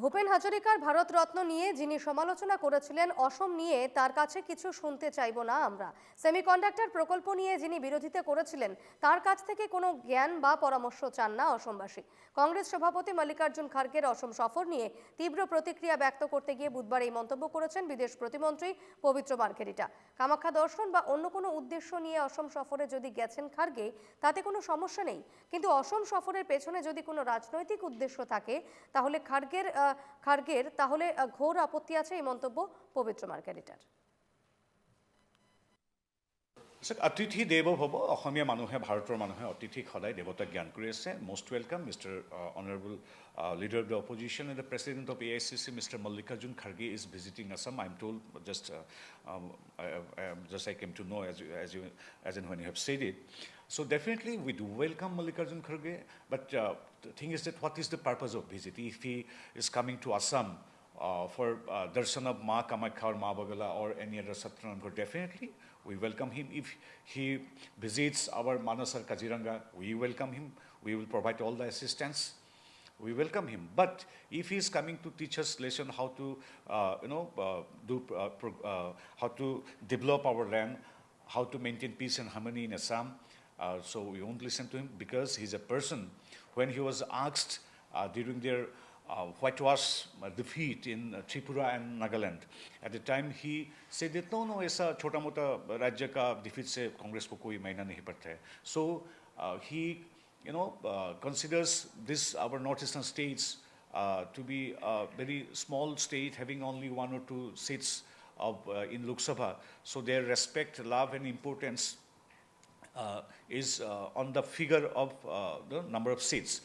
ভূপেন হাজারিকার ভারতরত্ন নিয়ে যিনি সমালোচনা করেছিলেন অসম নিয়ে তার কাছে কিছু শুনতে চাইব না আমরা। সেমিকন্ডাক্টর প্রকল্প নিয়ে যিনি বিরোধিতা করেছিলেন তার কাছ থেকে কোনো জ্ঞান বা পরামর্শ চান না অসমবাসী। কংগ্রেস সভাপতি মল্লিকার্জুন খার্গের অসম সফর নিয়ে তীব্র প্রতিক্রিয়া ব্যক্ত করতে গিয়ে বুধবার এই মন্তব্য করেছেন বিদেশ প্রতিমন্ত্রী পবিত্র মার্ঘেরিটা। কামাখ্যা দর্শন বা অন্য কোনো উদ্দেশ্য নিয়ে অসম সফরে যদি গেছেন খার্গে তাতে কোনো সমস্যা নেই, কিন্তু অসম সফরের পেছনে যদি কোনো রাজনৈতিক উদ্দেশ্য থাকে তাহলে খার্গের তাহলে ঘোর আপত্তি আছে এই মন্তব্য পবিত্র মার্ঘেরিটার। অতিথি দেৱ ভৱ অসমীয়া মানুহে ভাৰতৰ মানুহে অতিথিক সদায় দেৱতাক জ্ঞান কৰি আছে। মষ্ট welcome mister honourable leader of the opposition and the president of AICC mister Mallikarjun Kharge is visiting Assam. I am told just I came to know as and when you have said it. So definitely we do welcome Malikarjun Kharge, but the thing is that what is the purpose of visit? If he is coming to Assam for darshan of Ma Kamakhya or Ma Bagala or any other Satranamgarh, definitely we welcome him. If he visits our Manas or Kaziranga, we welcome him. We will provide all the assistance. We welcome him. But if he is coming to teach us lesson how to, how to develop our land, how to maintain peace and harmony in Assam, so we won't listen to him, because he's a person. When he was asked during their whitewash defeat in Tripura and Nagaland, at the time he said that no, ऐसा छोटा मोटा राज्य का defeat से कांग्रेस को कोई मायना नहीं पड़ता है. So he considers this our northeastern states to be a very small state having only 1 or 2 seats in Lok Sabha. So their respect, love and importance is on the figure of the number of seats.